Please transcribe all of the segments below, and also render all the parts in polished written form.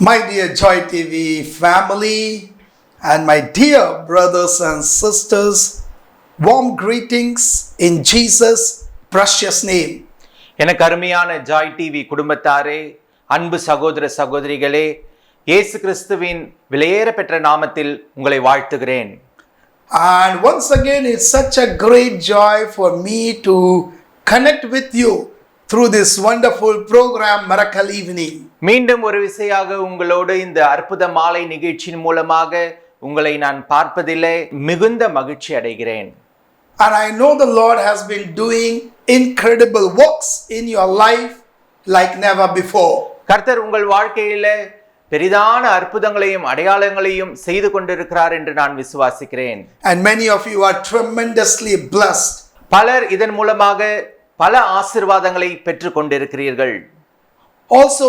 My dear Joy TV family and my dear brothers and sisters, warm greetings in Jesus' precious name. எனக்கு அருமையான Joy TV குடும்பத்தாரே, அன்பு சகோதர சகோதரிகளே, இயேசு கிறிஸ்துவின் விலையேற பெற்ற நாமத்தில் உங்களை வாழ்த்துகிறேன். And once again, it's such a great joy for me to connect with you through this wonderful program, Miracle Evening. மீண்டும் ஒரு விசையாக உங்களோடு இந்த அற்புத மாலை நிகழ்ச்சியின் மூலமாக உங்களை நான் பார்ப்பதிலே மிகுந்த மகிழ்ச்சி அடைகிறேன். And I know the Lord has been doing incredible works in your life like never before. கர்த்தர் உங்கள் வாழ்க்கையில பெரிதான அற்புதங்களையும் அடையாளங்களையும் செய்து கொண்டிருக்கிறார் என்று நான் விசுவாசிக்கிறேன். And many of you are tremendously blessed. பலர் இதன் மூலமாக பல ஆசீர்வாதங்களை பெற்றுக் கொண்டிருக்கிறீர்கள். Also,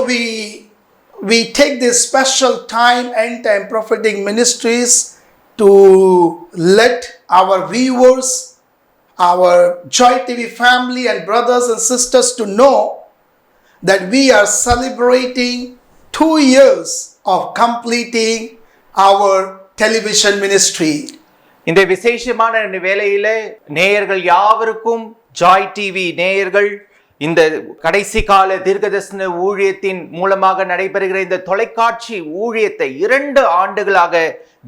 we take this special time, End Time Prophetic Ministries, to let our viewers, our Joy TV family and brothers and sisters to know that we are celebrating 2 years of completing our television ministry. இந்த விசேஷமான வேளையில நேயர்கள் யாவருக்கும் Joy TV நேயர்கள் இந்த கடைசி கால தீர்க்கதரிசன ஊழியத்தின் மூலமாக நடைபெறுகிற இந்த தொலைக்காட்சி ஊழியத்தை 2 ஆண்டுகளாக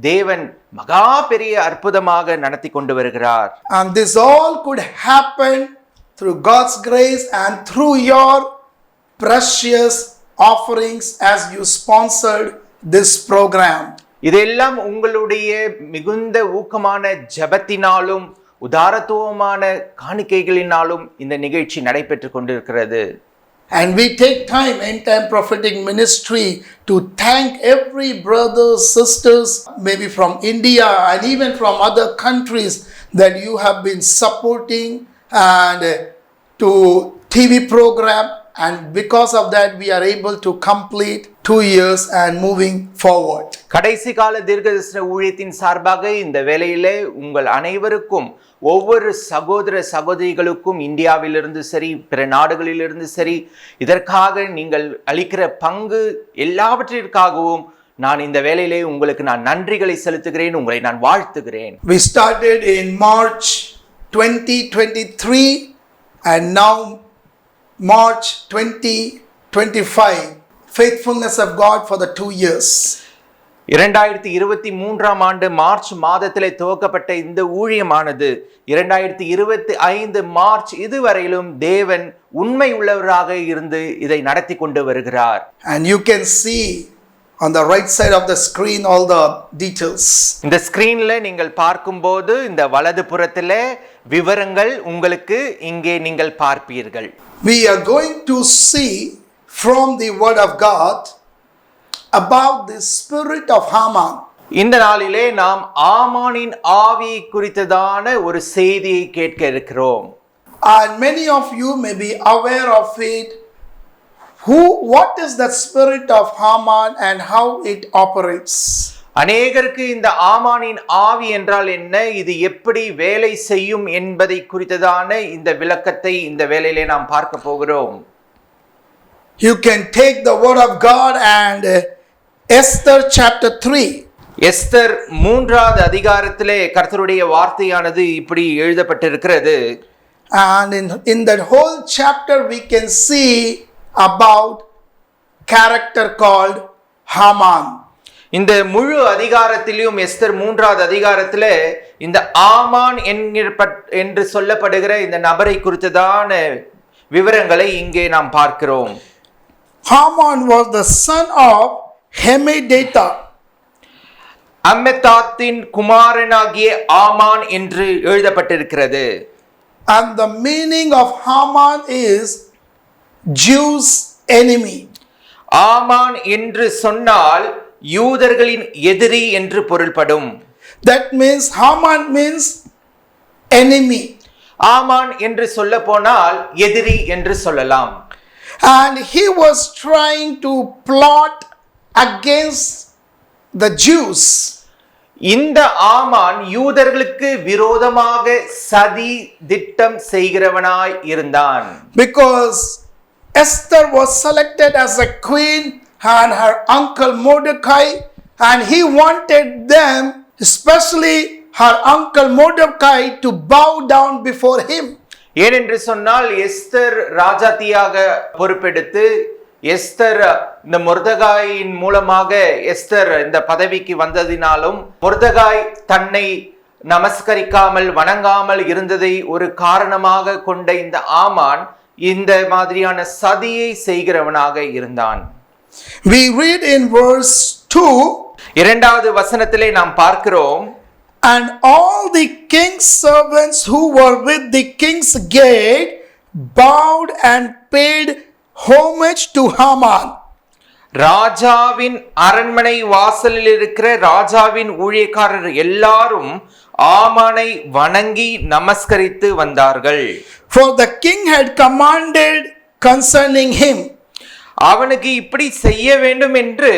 தேவன் மகா பெரிய அற்புதமாக நடத்தி கொண்டு வருகிறார். And this all could happen through God's grace and through your precious offerings as you sponsored this program. இதெல்லாம் உங்களுடைய மிகுந்த ஊக்கமான ஜெபத்தினாலும் உதாரத்துவமான காணிக்கைகளினாலும் இந்த நிகழ்ச்சி நடைபெற்று கொண்டிருக்கிறது. And we take time, End Time Prophetic Ministry, to thank every brother, sisters, maybe from India and even from other countries that you have been supporting and to TV program, and because of that we are able to complete 2 years and moving forward. கடைசி கால தீர்க்கதரிசன ஊழியத்தின் சார்பாக இந்த வேளையிலே உங்கள் அனைவருக்கும் ஒவ்வொரு சகோதர சகோதரிகளுக்கும் இந்தியாவிலிருந்து சரி பிற நாடுகளிலிருந்து சரி இதற்காக நீங்கள் அளிக்கிற பங்கு எல்லாவற்றிற்காகவும் நான் இந்த வேளையிலே உங்களுக்கு நான் நன்றிகளை செலுத்துகிறேன், உங்களை நான் வாழ்த்துகிறேன். We started in March 2023 and now March 2025. Faithfulness of God for the 2 years. 2023 ஆண்டு மார்ச் மாதத்திலே துவக்கப்பட்ட இந்த ஊழியமானது 2025 மார்ச் இதுவரையிலும் தேவன் உண்மை உள்ளவராக இருந்து இதை நடத்தி கொண்டு வருகிறார். And you can see on the right side of the screen all the details. இந்த ஸ்கிரீன்ல நீங்கள் பார்க்கும்போது இந்த வலது புறத்திலே விவரங்கள் உங்களுக்கு இங்கே நீங்கள் பார்ப்பீர்கள். We are going to see from the word of God about the spirit of Haman. இந்த நாளிலே நாம் ஆமானின் ஆவி குறித்ததான ஒரு செய்தியை கேட்க இருக்கிறோம். And many of you may be aware of it. What is that spirit of Haman and how it operates? அநேகருக்கு இந்த ஆமானின் ஆவி என்றால் என்ன, இது எப்படி வேலை செய்யும் என்பதை குறித்ததான இந்த விளக்கத்தை இந்த வேளையிலே நாம் பார்க்க போகிறோம். You can take the word of God and Esther chapter 3. Esther 3வது அதிகாரத்திலே கர்த்தருடைய வார்த்தையானது இப்படி எழுதப்பட்டிருக்கிறது. And in that whole chapter we can see about character called Haman. இந்த முழு அதிகாரத்திலும் எஸ்தர் 3வது அதிகாரத்திலே இந்த ஆமான் என்று சொல்லப்படுகிற இந்த நபரை குறித்ததான விவரங்களை இங்கே நாம் பார்க்கிறோம். Haman was the son of Hammedatha. அம்மெதாத்தின் குமாரனாகிய ஆமான் என்று எழுதப்பட்டிருக்கிறது. And the meaning of Haman is Jews' enemy. ஆமான் என்று சொன்னால் யூதர்களின் எதிரி என்று பொருள்படும். That means Haman means enemy. ஆமான் என்று சொல்ல போனால் எதிரி என்று சொல்லலாம். And he was trying to plot against the Jews. இந்த ஆமான் யூதர்களுக்கு விரோதமாக சதி திட்டம் செய்கிறவனாய் இருந்தான். Because Esther was selected as a queen and her uncle Mordecai, and he wanted them, especially her uncle Mordecai, to bow down before him. ஏனென்று சொன்னால் Esther ராஜாத்தியாக பொறுப்பெடுத்து Esther இந்த மொர்தெகாயின் மூலமாக எஸ்தர் இந்த பதவிக்கு வந்ததினாலும் மொர்தெகாய் தன்னை நமஸ்கரிக்காமல் வணங்காமல் இருந்ததை ஒரு காரணமாக கொண்ட இந்த ஆமான் இந்த மாதிரியான சதியை செய்கிறவனாக இருந்தான். We read in verse 2, இரண்டாவது வசனத்திலே நாம் பார்க்கிறோம், and all the king's servants who were with the king's gate bowed and paid homage to Haman. ராஜாவின் அரண்மனை வாசலில் இருக்கிற ராஜாவின் ஊழியக்காரர் எல்லாரும் ஆமானை வணங்கி நமஸ்கரித்து வந்தார்கள். For the king had commanded concerning him. அவனுக்கு இப்படி செய்ய வேண்டும் என்று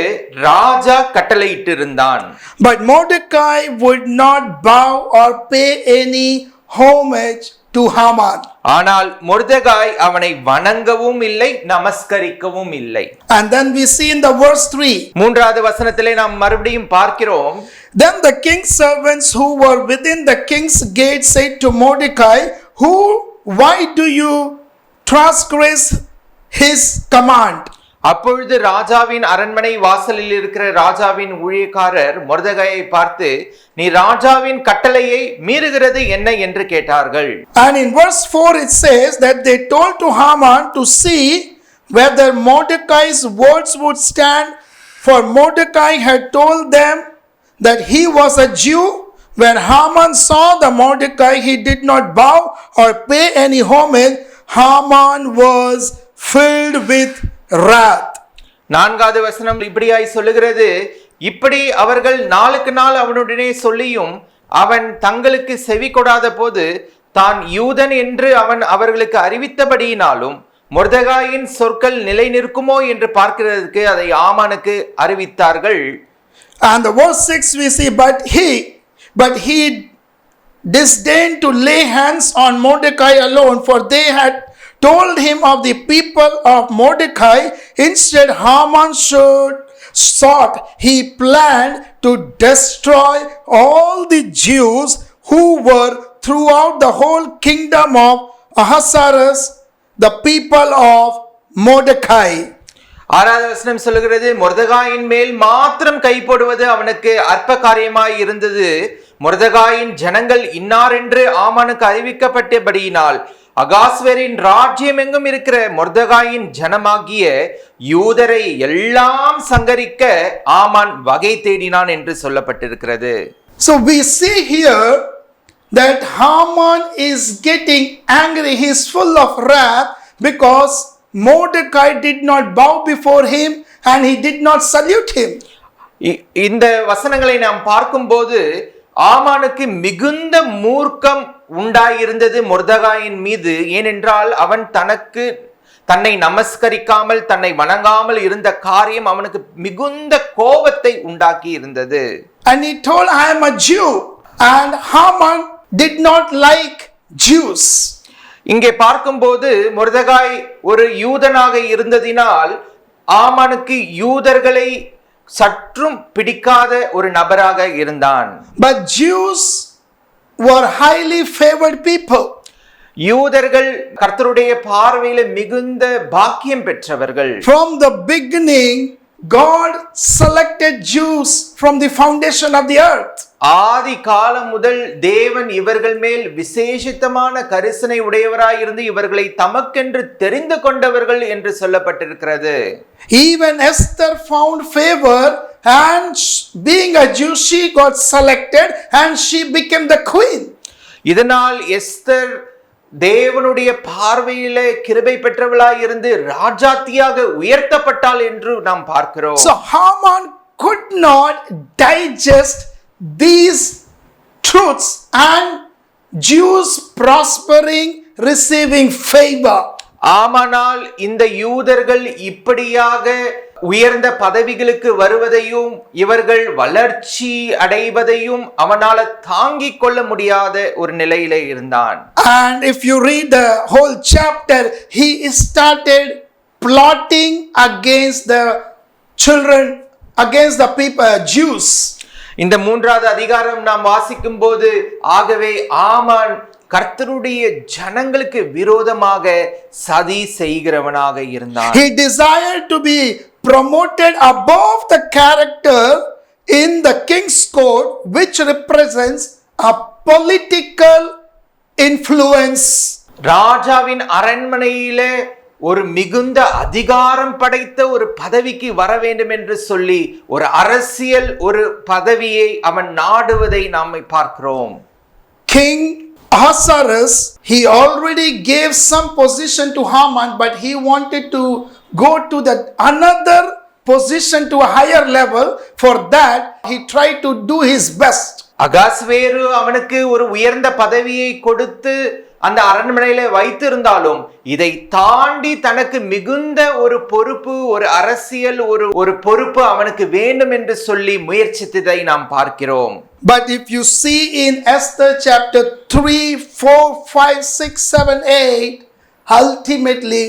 ராஜா கட்டளையிட்டிருந்தான். But Mordecai would not bow or pay any homage to Haman. ஆனால் மொர்தெகாய் அவனை வணங்கவும் இல்லை நமஸ்கரிக்கவும் இல்லை. And then we see in the verse 3. மூன்றாவது வசனத்திலே நாம் மறுபடியும் பார்க்கிறோம், Then the king's servants who were within the king's gate said to Mordecai, why do you transgress his command? அப்பொழுது ராஜாவின் அரண்மனை வாசலில் இருக்கிற ராஜாவின் ஊழியக்காரர் மொர்தெகாயை பார்த்து, நீ ராஜாவின் கட்டளையை மீறுகிறது என்ன என்று கேட்டார்கள். And in verse 4 it says that they told to Haman to see whether Mordecai's words would stand, for Mordecai had told them that he was a Jew. When Haman saw the Mordecai, he did not bow or pay any homage. Haman was filled with wrath. நான்காவது வசனம் இப்படியாய் சொல்லுகிறது, இப்படி அவர்கள் நாளுக்கு நாள் அவனுடனே சொல்லியும் அவன் தங்களுக்கு செவி கொடாத போது தான் யூதன் என்று அவன் அவர்களுக்கு அறிவித்தபடியினாலும் மொர்தெகாயின் சொற்கள் நிலை நிற்குமோ என்று பார்க்கிறதுக்கு அதை ஆமானுக்கு அறிவித்தார்கள். And the verse 6 we see, but he disdained to lay hands on Mordecai alone, for they had told him of the people of Mordecai. Instead, Haman he planned to destroy all the Jews who were throughout the whole kingdom of Ahasuerus, the people of Mordecai. ஆறாவது வசனம் சொல்லுகிறது, மொர்தெகாயின் மேல் மாத்திரம் கை போடுவது அவனுக்கு அற்ப காரியமாய் இருந்தது. மொர்தெகாயின் ஜனங்கள் இன்னார் என்று ஆமானுக்கு அறிவிக்கப்பட்டபடியினால் அகாஸ்வேரின் ராஜ்யம் எங்கும் இருக்கிற மொர்தெகாயின் ஜனமாகிய யூதரை எல்லாம் சங்கரிக்க ஆமான் வகை தேடினான் என்று சொல்லப்பட்டிருக்கிறது. So we see here that Haman is getting angry. He is full of wrath because Mordecai did not bow before him and he did not salute him. இந்த வசனங்களை நாம் பார்க்கும்போது ஆமானுக்கு மிகுந்த மூர்க்கம் உண்டாயிருந்தது மொர்தெகாயின் மீது. ஏனென்றால் அவன் தன்னை நமஸ்கரிக்காமல் தன்னை வணங்காமல் இருந்த காரியம் அவனுக்கு மிகுந்த கோபத்தை உண்டாக்கி இருந்தது. And he told, I am a Jew, and Haman did not like Jews. இங்கே பார்க்கும்போது மொர்தெகாய் ஒரு யூதனாக இருந்ததினால் ஆமானுக்கு யூதர்களை சற்றும் பிடிக்காத ஒரு நபராக இருந்தான். But Jews were highly favored people. யூதர்கள் கர்த்தருடைய பார்வையில மிகுந்த பாக்கியம் பெற்றவர்கள். From the beginning, God selected Jews from the foundation of the earth. ஆதி காலம் முதல் தேவன் இவர்கள் மேல் விசேஷித்தமான கரிசனை உடையவராய் இருந்து இவர்களை தமக்கென்று தெரிந்து கொண்டவர்கள் என்று சொல்லப்பட்டிருக்கிறது. Even Esther found favor, and being a Jew, she got selected and she became the queen. இதனால் எஸ்தர் தேவனுடைய பார்வையிலே கிருபை பெற்றவளாய் இருந்து ராஜாத்தியாக உயர்த்தப்பட்டாள் என்று நாம் பார்க்கிறோம். So Haman could not digest these truths and Jews prospering, receiving favor. ஆமானால் இந்த யூதர்கள் இப்படியாக உயர்ந்த பதவிகளுக்கு வருவதையும் இவர்கள் வளர்ச்சி அடைவதையும் அவனால தாங்கிக் கொள்ள முடியாத ஒரு நிலையிலே இருந்தான். And if you read the whole chapter, he started plotting against the children against the people, Jews. இந்த மூன்றாவது அதிகாரம் நாம் வாசிக்கும் போது ஆகவே ஆமான் கர்த்தருடைய ஜனங்களுக்கு விரோதமாக சதி செய்கிறவனாக இருந்தான். He desired to be promoted above the character in the king's court, which represents a political influence. ராஜாவின் அரண்மனையிலே ஒரு மிகுந்த அதிகாரம் படைத்த ஒரு பதவிக்கு வர வேண்டும் என்று சொல்லி ஒரு அரசியல் ஒரு பதவியை அவன் நாடுவதை நாம் பார்க்கிறோம். King Ahasuerus, he already gave some position to Haman, but he wanted to go to that another position to a higher level. For that, he tried to do his best. அகாஸ்வேரு அவனுக்கு ஒரு உயர்ந்த பதவியை கொடுத்து அந்த அரண்மனையில வைத்திருந்தாலும் இதை தாண்டி தனக்கு மிகுந்த ஒரு பொறுப்பு, ஒரு அரசியல் ஒரு பொறுப்பு அவனுக்கு வேண்டும் என்று சொல்லி முயற்சித்ததை நாம் பார்க்கிறோம். But if you see in Esther chapter 3, 4, 5, 6, 7, 8, ultimately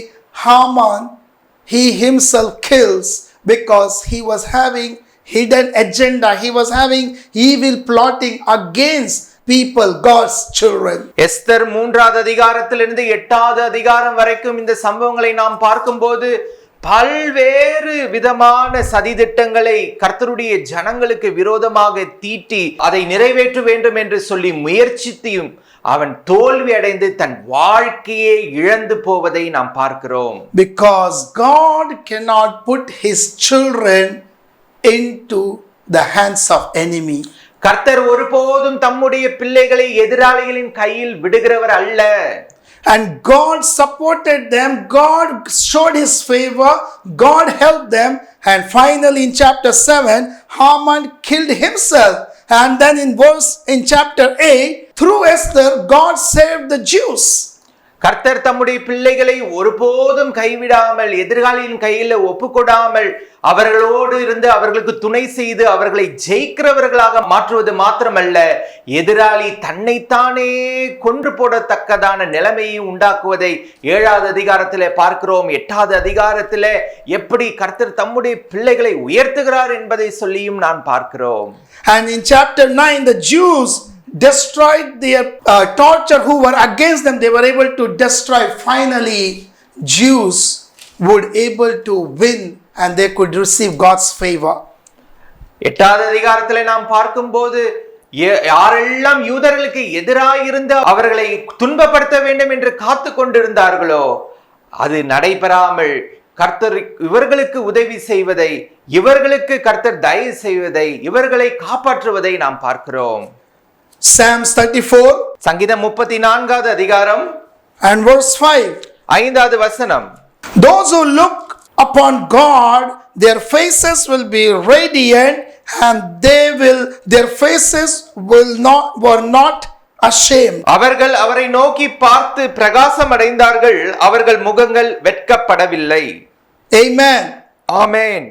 Haman, he himself kills because he was having hidden agenda. He was having evil plotting against people, God's children. Esther 3வது அதிகாரத்திலிருந்து 8வது அதிகாரம் வரைக்கும் இந்த சம்பவங்களை நாம் பார்க்கும்போது பல்வேறு விதமான சதித்திட்டங்களை கர்த்தருடைய ஜனங்களுக்கு விரோதமாக தீட்டி அதை நிறைவேற்ற வேண்டும் என்று சொல்லி முயற்சித்தியும் அவன் தோல்வி அடைந்து தன் வாழ்க்கையை இழந்து போவதை நாம் பார்க்கிறோம். Because God cannot put his children into the hands of enemy. கர்த்தர் ஒருபோதும் தம்முடைய பிள்ளைகளை எதிராளிகளின் கையில் விடுகிறவர் அல்ல. And God supported them, God showed his favor, God helped them, and finally in chapter 7 Haman killed himself. And then in chapter 8 through Esther God saved the Jews. கர்த்தர் தம்முடைய பிள்ளைகளை ஒருபோதும் கைவிடாமல் எதிராளியின் கையில் ஒப்புக்கொடாமல் அவர்களோடு இருந்து அவர்களுக்கு துணை செய்து அவர்களை ஜெயிக்கிறவர்களாக மாற்றுவது மாத்திரமல்ல, எதிராளி தன்னைத்தானே கொன்று போடத்தக்கதான நிலைமையை உண்டாக்குவதை 7வது அதிகாரத்திலே பார்க்கிறோம். 8வது அதிகாரத்திலே எப்படி கர்த்தர் தம்முடைய பிள்ளைகளை உயர்த்துகிறார் என்பதை சொல்லியும் நான் பார்க்கிறோம். And in chapter 9 the Jews destroyed their torture who were against them. They were able to destroy. Finally Jews would able to win and they could receive God's favor. 8வது அதிகாரத்திலே நாம் பார்க்கும்போது யாரெல்லாம் யூதர்களுக்கு எதிராக இருந்து அவர்களை துன்பப்படுத்த வேண்டும் என்று காத்து கொண்டிருந்தார்களோ அது நடைபெறாமல் கர்த்தர் இவர்களுக்கு உதவி செய்வதை, இவர்களுக்கு கர்த்தர் தயவு செய்வதை, இவர்களை காப்பாற்றுவதை நாம் பார்க்கிறோம். Psalms 34 சங்கீதம் 34வது அதிகாரம் and verse 5. 5வது வசனம். Those who look upon God, their faces will be radiant and their faces were not ashamed. அவர்கள் அவரை நோக்கி பார்த்து பிரகாசம் அடைந்தார்கள், அவர்கள் முகங்கள் வெட்கப்படவில்லை. Amen. Amen.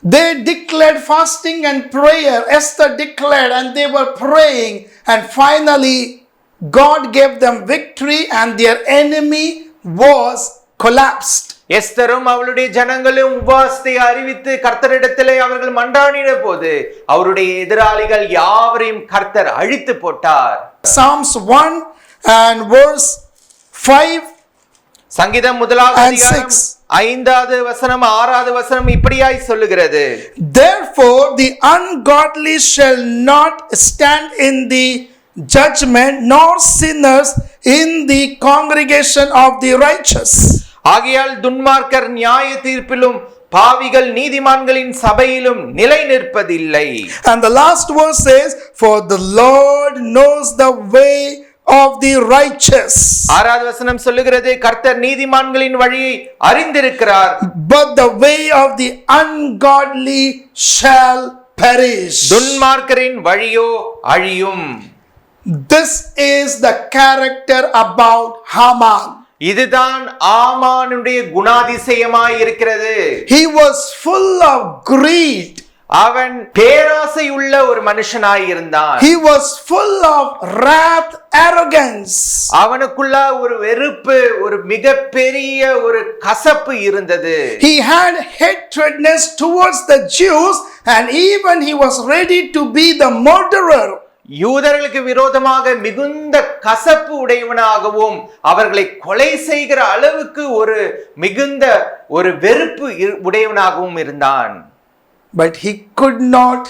They declared fasting and prayer. Esther declared and they were praying, and finally God gave them victory and their enemy was collapsed. எஸ்தரும் அவளுடைய ஜனங்களும் உபவாசத்தை அறிவித்து கர்த்தரிடத்திலே அவர்கள் மன்றாடின போது அவருடைய எதிராளிகள் யாவரையும் கர்த்தர் அழித்து போட்டார். Psalms 1 and verse 5 சங்கீதம் 1வது அதிகாரம் 5வது வசனம் 6வது வசனம் இப்படியாய் சொல்லுகிறது. Therefore the ungodly shall not stand in the judgment, nor sinners in the congregation of the righteous. ஆகையால் துன்மார்க்கர் நியாய தீர்ப்பிலும் பாவிகள் நீதிமான்களின் சபையிலும் நிலை நிற்பதில்லை. And the last verse says, for the Lord knows the way of the righteous. 6வது வசனம் சொல்லுகிறது, கர்த்தர் நீதிமான்களின் வழியை அறிந்திருக்கிறார், but the way of the ungodly shall perish. துன்மார்க்கரின் வழியோ அழியும். This is the character about Haman. இதுதான் ஆமானுடைய குணாதிசயமாய் இருக்கிறது. He was full of greed. அவன் பேராசை உள்ள ஒரு மனுஷனாய் இருந்தான். He was full of wrath, arrogance. அவனுக்குள்ள ஒரு வெறுப்பு, ஒரு மிகப்பெரிய ஒரு கசப்பு இருந்தது. He had hatredness towards the Jews, and even he was ready to be the murderer. யூதர்களுக்கு விரோதமாக மிகுந்த கசப்பு உடையவனாகவும் அவர்களை கொலை செய்கிற அளவுக்கு ஒரு மிகுந்த ஒரு வெறுப்பு உடையவனாகவும் இருந்தான். But he could not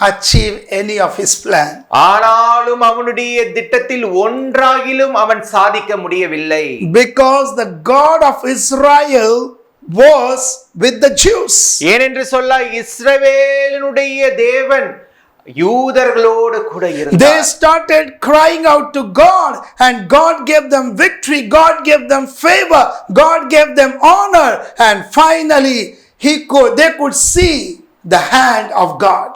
achieve any of his plan. ஆனாலும் அவனுடைய திட்டத்தில் ஒன்றாகிலும் அவன் சாதிக்க முடியவில்லை. Because the God of Israel was with the Jews. ஏனென்று சொல்ல இஸ்ரவேலினுடைய தேவன் யூதர்களோடு கூட இருந்தார். They started crying out to God, and God gave them victory, God gave them favor, God gave them honor, and finally they could see the hand of God.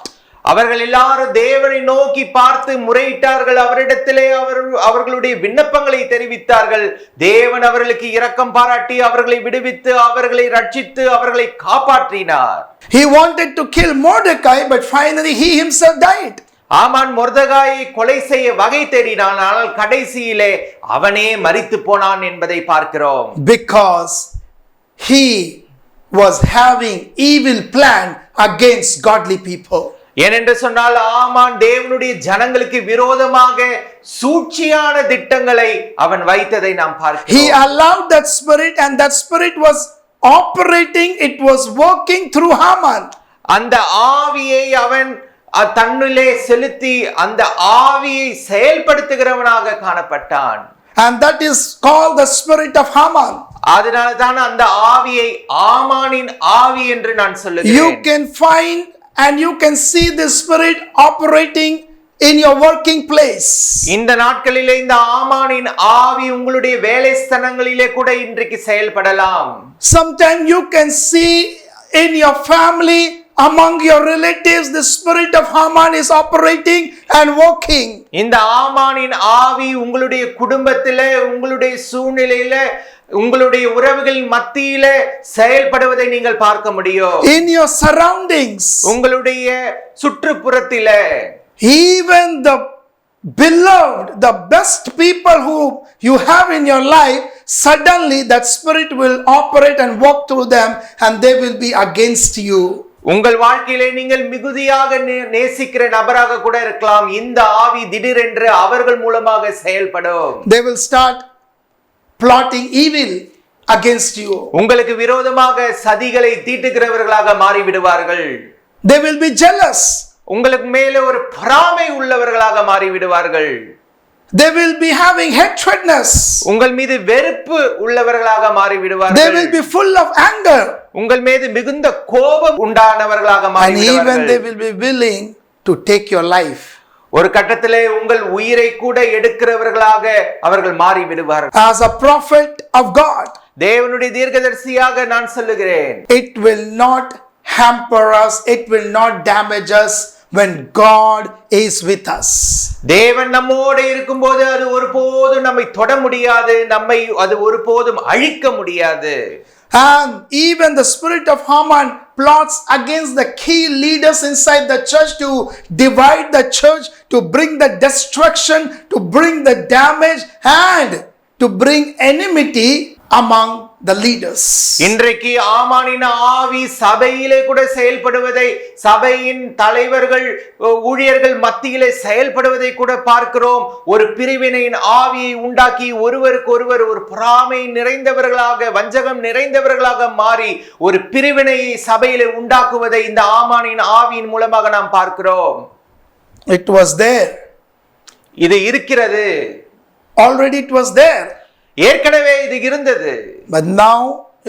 அவர்கள் எல்லாரும் தேவனை நோக்கி பார்த்து முறையிட்டார்கள். அவரிடத்திலே அவர்களுடைய விண்ணப்பங்களை தெரிவித்தார்கள். தேவன் அவர்களுக்கு இரக்கம் பாராட்டி அவர்களை விடுவித்து அவர்களை ரட்சித்து அவர்களை காப்பாற்றினார். He wanted to kill Mordecai, but finally he himself died. ஆமான் மொர்தெகாயை கொலை செய்ய வகை தேடினான், ஆனால் கடைசியிலே அவனே மரித்து போனான் என்பதை பார்க்கிறோம். Because he was having evil plan against godly people. ஏனென்று சொன்னால் ஆமான் தேவனுடைய ஜனங்களுக்கு விரோதமாக சூழ்ச்சியான திட்டங்களை அவன் வைத்ததை நாம் பார்க்கிறோம். He allowed that spirit, and that spirit was operating, it was working through Haman. அந்த ஆவியை அவன் தன்னிலே செலுத்தி அந்த ஆவியை செயல்படுத்துகிறவனாக காணப்பட்டான். And that is called the spirit of Haman. அதனால தான் அந்த ஆவியை ஆமானின் ஆவி என்று நான் சொல்லுகிறேன். You can find and you can see this spirit operating in your working place. இந்த நாட்களிலே இந்த ஆமானின் ஆவி உங்களுடைய வேலை ஸ்தலங்களிலே கூட இன்றைக்கு செயல்படலாம். Sometimes you can see in your family, among your relatives, the spirit of Haman is operating and working. இந்த ஆமானின் ஆவி உங்களுடைய குடும்பத்திலே, உங்களுடைய சூழ்நிலையிலே, உங்களுடைய உறவுகளின் மத்தியிலே செயல்படுவதை நீங்கள் பார்க்க முடியும். In your surroundings, உங்களுடைய சுற்றுப்புறத்திலே, even the beloved, the best people who you have in your life, suddenly that spirit will operate and walk through them, and they will be against you. உங்கள் வாழ்க்கையிலே நீங்கள் மிகுதியாக நேசிக்கிற நபராக கூட இருக்கலாம். இந்த ஆவி திடீரென்று அவர்கள் மூலமாக செயல்படும். They will start plotting evil against you. உங்களுக்கு விரோதமாக சதிகளை தீட்டுகிறவர்களாக மாறி விடுவார்கள். They will be jealous. உங்களுக்கு மேலே ஒரு பொறாமை உள்ளவர்களாக மாறி விடுவார்கள். They will be having hatredness. உங்கள் மீது வெறுப்பு உள்ளவர்களாக மாறி விடுவார்கள். They will be full of anger. உங்கள் மீது மிகுந்த கோபம் உண்டானவர்களாக மாறி and விடுவார்கள். even they will be willing to take your life. ஒரு கட்டத்திலே உங்கள் உயிரை கூட எடுக்கிறவர்களாக அவர்கள் மாறி விடுவார்கள். As a prophet of God, தேவனுடைய தீர்க்கதரிசியாக நான் சொல்லுகிறேன், it will not hamper us, it will not damage us when God is with us. தேவன் நம்மோடு இருக்கும்போது அது ஒருபோதும் நம்மை தொட முடியாது, நம்மை அது ஒருபோதும் அழிக்க முடியாது. And even the spirit of Haman plots against the key leaders inside the church to divide the church, to bring the destruction, to bring the damage, and to bring enmity among the leaders. இன்றைக்கு ஆமானின் ஆவி சபையிலே கூட செயல்படுவதை, சபையின் தலைவர்கள் ஊழியர்கள் மத்தியிலே செயல்படுவதை கூட பார்க்கிறோம். ஒரு பிரிவினையின் ஆவியை உண்டாக்கி ஒருவருக்கு ஒருவர் ஒரு பொறாமை நிறைந்தவர்களாக, வஞ்சகம் நிறைந்தவர்களாக மாறி ஒரு பிரிவினையை சபையிலே உண்டாக்குவதை இந்த ஆமானின் ஆவியின் மூலமாக நாம் பார்க்கிறோம். It was there. இது இருக்கிறது. Already it was there. ஏற்கனவே இது இருந்தது. But now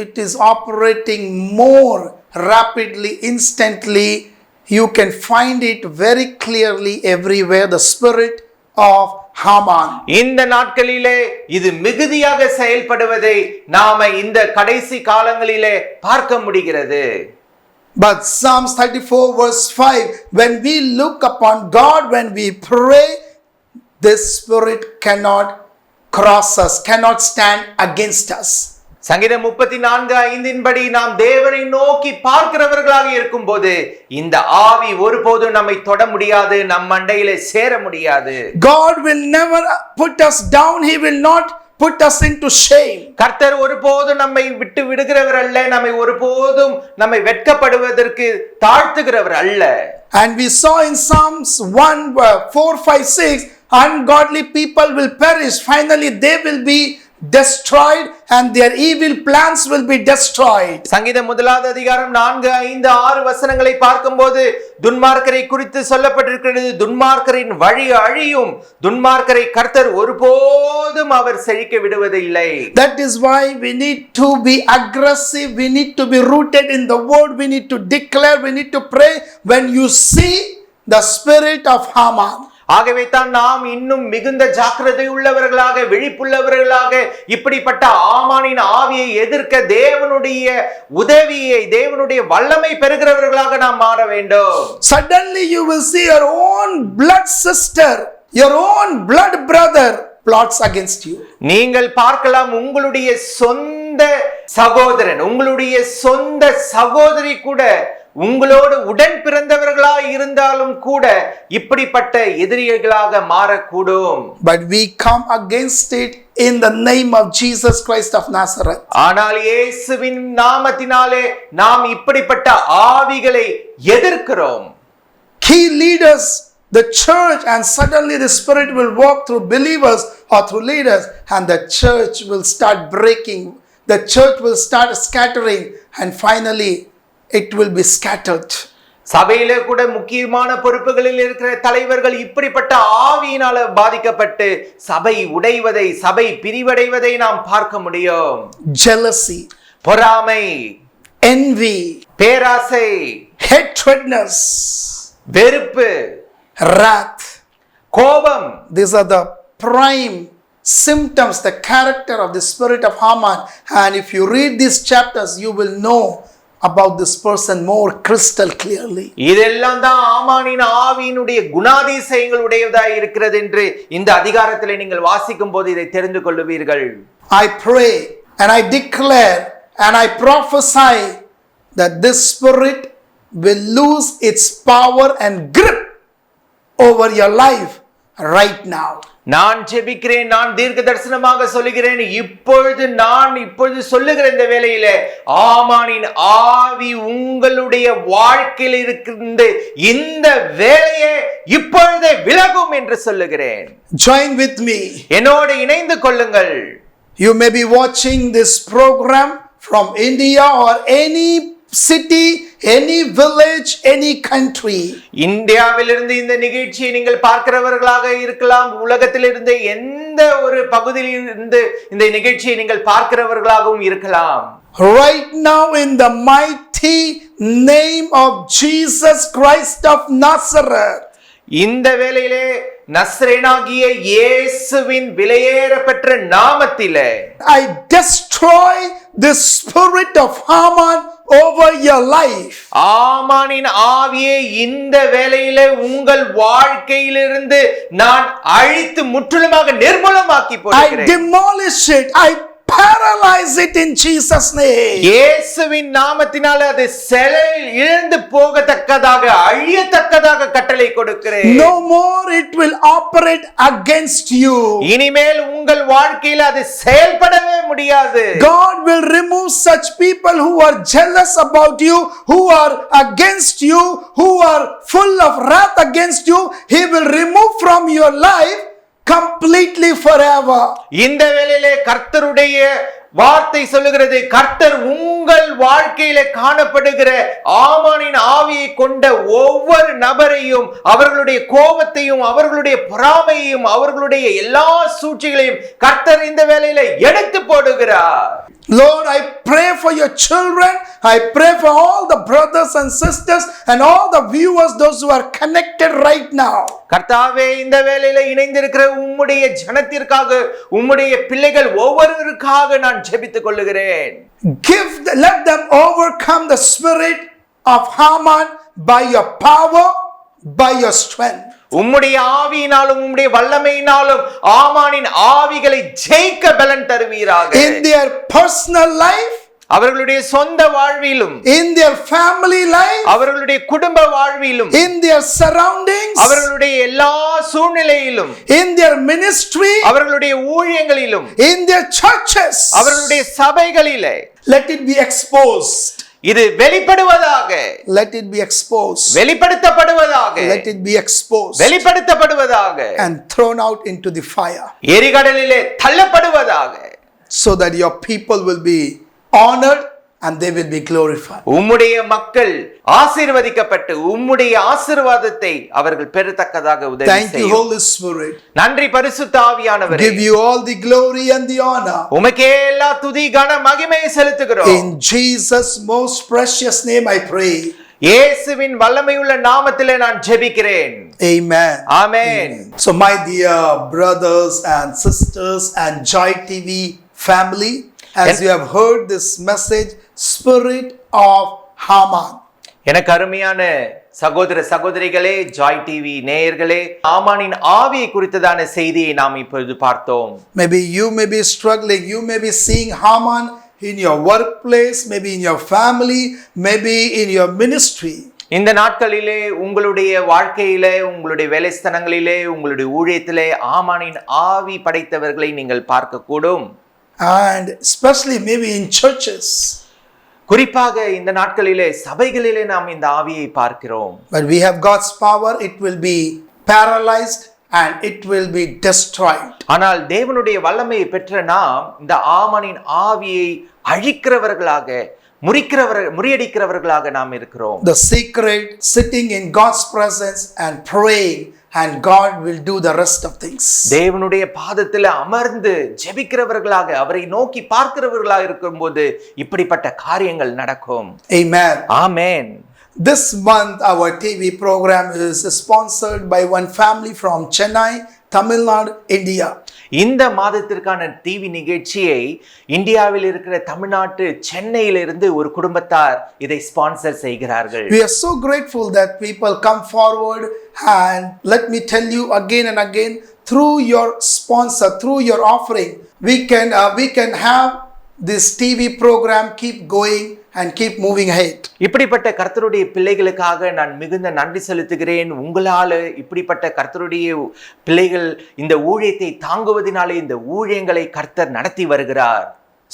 it is operating more rapidly, instantly. You can find it very clearly everywhere, the spirit of Haman. இந்த நாட்களிலே இது மிகுதியாக செயல்படுவதை நாம இந்த கடைசி காலங்களிலே பார்க்க முடிகிறது. But Psalms 34 verse 5, when we look upon God, when we pray, this spirit cannot cross us, cannot stand against us. சங்கீதம் 34:5 படி நாம் தேவனை நோக்கி பார்க்கிறவர்களாக இருக்கும்போது இந்த ஆவி ஒருபோதும் நம்மை தொட முடியாது, நம் மண்டையிலே சேர முடியாது. God will never put us down. He will not put us into shame. கர்த்தர் ஒருபோதும் நம்மை விட்டு விடுகிறவர் அல்ல, நம்மை வெட்கப்படுவதற்கு தாழ்த்துகிறவர் அல்ல. And we saw in Psalms 1:4-5-6, ungodly people will perish. Finally they will be destroyed and their evil plans will be destroyed. சங்கீதம் 1-அதிகாரம் 4-5-6 வசனங்களை பார்க்கும்போது துன்மார்க்கரை குறித்து சொல்லப்பட்டிருக்கிறது. துன்மார்க்கரின் வழி அழியும், துன்மார்க்கரை கர்த்தர் ஒருபோதும் அவர் செழிக்க விடுவதில்லை. That is why we need to be aggressive, we need to be rooted in the word, we need to declare, we need to pray when you see the spirit of Haman. ஆகவே தான் நாம் இன்னும் மிகுந்த ஜாக்கிரதை உள்ளவர்களாக, விழிப்புள்ளவர்களாக, இப்படிப்பட்ட ஆமானின் ஆவியை எதிர்க்க தேவனுடைய உதவியை, தேவனுடைய வல்லமை பெறுகிறவர்களாக நாம் மாற வேண்டும். Suddenly you will see your own blood sister, your own blood brother plots against you. நீங்கள் பார்க்கலாம், உங்களுடைய சொந்த சகோதரன், உங்களுடைய சொந்த சகோதரி கூட உங்களோடு உடன் பிறந்தவர்களாக இருந்தாலும் கூட இப்படிப்பட்ட எதிரிகளாக மாறக்கூடும். But we come against it in the name of Jesus Christ of Nazareth. ஆனால் இயேசுவின் நாமத்தினாலே நாம் இப்படிப்பட்ட ஆவிகளை எதிர்க்கிறோம். Key leaders, the church, and suddenly the spirit will walk through believers or through leaders and the church will start breaking, the church will start scattering, and finally it will be scattered. சபையிலே கூட முக்கியமான பொறுப்புகளில் இருக்கிற தலைவர்கள் இப்படிப்பட்ட ஆவியினால பாதிக்கப்பட்டு சபை உடைவதை, சபை பிரிவடைவதை நாம் பார்க்க முடியும். Jealousy, பொறாமை, envy, பேராசை, hatredness, வெறுப்பு, wrath, கோபம். these are the prime symptoms, the character of the spirit of Haman. And if you read these chapters, you will know about this person more crystal clearly. இதெல்லாம் தான் ஆமானின் ஆவியினுடைய குணாதிசயங்களுடையதாய் இருக்கிறது என்று இந்த அதிகாரத்திலே நீங்கள் வாசிக்கும் போது இதை தெரிந்து கொள்வீர்கள். I pray and I declare and I prophesy that this spirit will lose its power and grip over your life right now. நான் ஜெபிக்கிறேன், நான் தீர்க்க தரிசனமாக சொல்லுகிறேன், இப்பொழுது சொல்லுகிற இந்த வேளையிலே ஆமானின் ஆவி உங்களுடைய வாழ்க்கையில் இருக்கின்ற இந்த வேளையே இப்பொழுதே விலகும் என்று சொல்லுகிறேன். Join with me. என்னோடு இணைந்து கொள்ளுங்கள். You may be watching this program from India or any city, any village, any country. இந்தியாவிலிருந்து இந்த நிகழ்ச்சியை நீங்கள் பார்க்கிறவர்களாக இருக்கலாம், உலகத்திலிருந்து எந்த ஒரு பகுதியில் இருந்து இந்த நிகழ்ச்சியை நீங்கள் பார்க்கிறவர்களாகவும் இருக்கலாம். Right now in the mighty name of Jesus Christ of Nazareth, இந்த வேளையிலே நஸ்ரேனாகிய இயேசுவின் விலையேறப்பெற்ற நாமத்திலே I destroy the spirit of Haman over your life. ஆமானின் ஆவியை இந்த வேளையிலே உங்கள் வாழ்க்கையிலிருந்து நான் அழித்து முற்றிலுமாக நிர்மூலமாக்கி I போடுகிறேன். demolish it. I paralyze it in Jesus name. இயேசுவின் நாமத்தினால அது செயல் இழந்து போகத்தக்கதாக, அழியத்தக்கதாக கட்டளை கொடுக்கிறேன். No more it will operate against you. இனிமேல் உங்கள் வாழ்க்கையில் அது செயல்படவே முடியாது. God will remove such people who are jealous about you, who are against you, who are full of wrath against you. He will remove from your life completely forever. இந்த வேளையிலே கர்த்தருடைய வார்த்தை சொல்லுகிறது, கர்த்தர் உங்கள் வாழ்க்கையில காணப்படுகிற ஆமானின் ஆவியை கொண்ட ஒவ்வொரு நபரையும், அவர்களுடைய கோபத்தையும், அவர்களுடைய பொறாமையையும், அவர்களுடைய எல்லா சூழ்ச்சிகளையும் கர்த்தர் இந்த வேளையில எடுத்து போடுகிறார். Lord, I pray for your children. I pray for all the brothers and sisters and all the viewers, those who are connected right now. கர்த்தாவே, இந்த வேளையில இணைந்திருக்கிற உம்முடைய ஜனத்திற்காக, உம்முடைய பிள்ளைகள் ஒவ்வொருவருக்காக நான் ஜெபித்துக் கொள்ளுகிறேன். Let them overcome the spirit of Haman by your power, by your strength. உம்முடைய ஆவியினாலும் உம்முடைய வல்லமையினாலும் ஆமானின் ஆவிகளை ஜெயிக்க பலன் தருவீராக. In their personal life, அவர்களுடைய சொந்த வாழ்விலும், in their family life, அவர்களுடைய குடும்ப வாழ்விலும், in their surroundings, அவர்களுடைய எல்லா சூழ்நிலையிலும், in their ministry, அவர்களுடைய ஊழியங்களிலும், in their churches, அவர்களுடைய சபைகளிலே let it be exposed. இது வெளிப்படுவதாக. Let it be exposed. வெளிப்படுத்தப்படுவதாக. Let it be exposed வெளிப்படுத்தப்படுவதாக. and thrown out into the fire, எரிகடலிலே தள்ளப்படுவதாக. so that your people will be honored and they will be glorified. உம்முடைய மக்கள் ஆசீர்வதிக்கப்பட்டு உம்முடைய ஆசீர்வாதத்தை அவர்கள் பெறத்தக்கதாக உதவி Thank you, செய்யும். Holy Spirit. நன்றி பரிசுத்த ஆவியானவரே. Give you all the glory and the honor. உமக்கே எல்லா துதி கன மகிமையை செலுத்துகிறோம். In Jesus' most precious name I pray. இயேசுவின் வல்லமையுள்ள நாமத்திலே நான் ஜெபிக்கிறேன். Amen. Amen. So my dear brothers and sisters and Joy TV family, as you have heard this message, Spirit of Haman. எனக்கு அருமையான சகோதர சகோதரிகளே, ஜாய் டிவி நேயர்களே, ஆமானின் ஆவியை குறித்ததான செய்தியை நாம் இப்பொழுது பார்த்தோம். Maybe you may be struggling, you may be seeing Haman in your workplace, maybe in your family, maybe in your ministry. இந்த நாட்களிலே உங்களுடைய வாழ்க்கையிலே, உங்களுடைய வேலைஸ்தலங்களிலே, உங்களுடைய ஊழியத்திலே ஆமானின் ஆவி படைத்தவர்களை நீங்கள் பார்க்கக்கூடும். And especially maybe in churches. குறிப்பாக இந்த நாட்களிலே சபைகளிலே நாம் இந்த ஆவியை பார்க்கிறோம். But we have God's power, it will be paralyzed and it will be destroyed. ஆனால் தேவனுடைய வல்லமையை பெற்ற நாம் இந்த ஆமானின் ஆவியை அழிக்கிறவர்களாக, முறியடிக்கிறவர்களாக நாம் இருக்கிறோம். The secret, sitting in God's presence and praying, and God will do the rest of things. தேவனுடைய பாதத்தில் அமர்ந்து ஜெபிக்கிறவர்களாக, அவரை நோக்கி பார்க்கிறவர்களாக இருக்கும்போது இப்படிப்பட்ட காரியங்கள் நடக்கும். Amen. Amen. This month our TV program is sponsored by one family from Chennai, Tamil Nadu, India. இந்த மாதத்திற்கான டிவி நிகழ்ச்சியை இந்தியாவில் இருக்கிற தமிழ்நாட்டு சென்னையிலிருந்து ஒரு குடும்பத்தார் இதை ஸ்பான்சர் செய்கிறார்கள். We are so grateful that people come forward, and let me tell you again and again, through your sponsor, through your offering, we can have this TV program keep going and keep moving ahead. இப்படிப்பட்ட கர்த்தருடைய பிள்ளைகளுக்காக நான் மிகுந்த நன்றி செலுத்துகிறேன். உங்களால இப்படிப்பட்ட கர்த்தருடைய பிள்ளைகள் இந்த ஊழியத்தை தாங்குவதனாலே இந்த ஊழியங்களை கர்த்தர் நடத்தி வருகிறார்.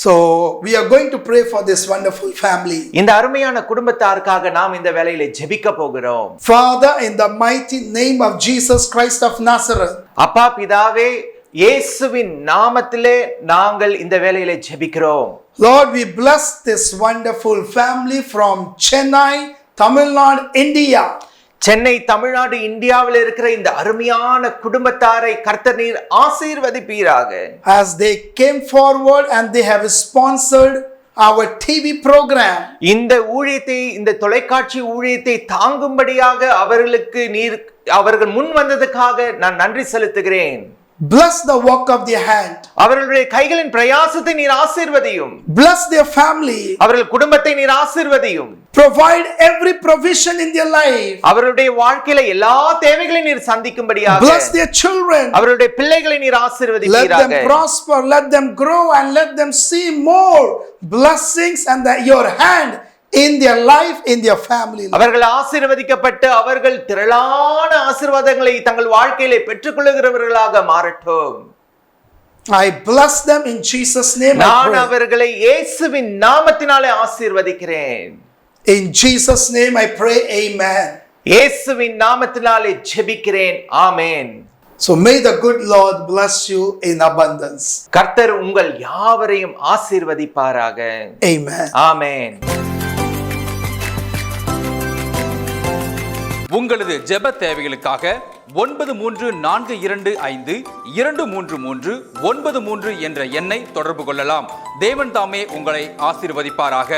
So we are going to pray for this wonderful family. இந்த அருமையான குடும்பத்தாருக்காக நாம் இந்த வேளையிலே ஜெபிக்க போகிறோம். Father, in the mighty name of Jesus Christ of Nazareth. அப்பா பிதாவே, இயேசுவின் நாமத்திலே நாங்கள் இந்த வேளையிலே ஜெபிக்கிறோம். Lord, we bless this wonderful family from Chennai, Tamil Nadu, India. Chennai Tamil Nadu இந்தியாவில் இருக்கிற இந்த அருமையான குடும்பத்தாரை கர்த்தர் நீர் ஆசீர்வதிப்பீராக. As they came forward and they have sponsored our TV program. இந்த ஊழியத்தை, இந்த தொலைக்காட்சி ஊழியத்தை தாங்கும்படியாக அவர்கள் முன் வந்ததுக்காக நான் நன்றி செலுத்துகிறேன். Bless the work of their hand. அவர்களுடைய கைகளின் பிரயாசத்தை நீர் ஆசீர்வதியும். Bless their family. அவர்கள் குடும்பத்தை நீர் ஆசீர்வதியும். Provide every provision in their life. அவர்களுடைய வாழ்க்கையில எல்லா தேவைகளையும் நீர் சந்திக்கும்படியாக. Bless their children. அவர்களுடைய பிள்ளைகளை நீர் Let ஆசீர்வதிப்பீராக. them prosper, let them grow, and let them see more blessings and your hand in their life, in their family. அவர்கள் ஆசீர்வதிக்கப்பட்டு அவர்கள் திரளான ஆசீர்வாதங்களை தங்கள் வாழ்க்கையிலே பெற்றுக்கொள்ளுகிறவர்களாக மாறட்டும். I bless them in Jesus' name. நான் அவர்களை இயேசுவின் நாமத்தினாலே ஆசீர்வதிக்கிறேன். In Jesus' name I pray, amen. இயேசுவின் நாமத்தினாலே ஜெபிக்கிறேன். ஆமென். So may the good Lord bless you in abundance. கர்த்தர் உங்கள் யாவரையும் ஆசீர்வதிப்பாராக. Amen. ஆமென். உங்களது ஜெப தேவைகளுக்காக 9345233393 என்ற எண்ணை தொடர்பு கொள்ளலாம். தேவன் தாமே உங்களை ஆசீர்வதிப்பாராக.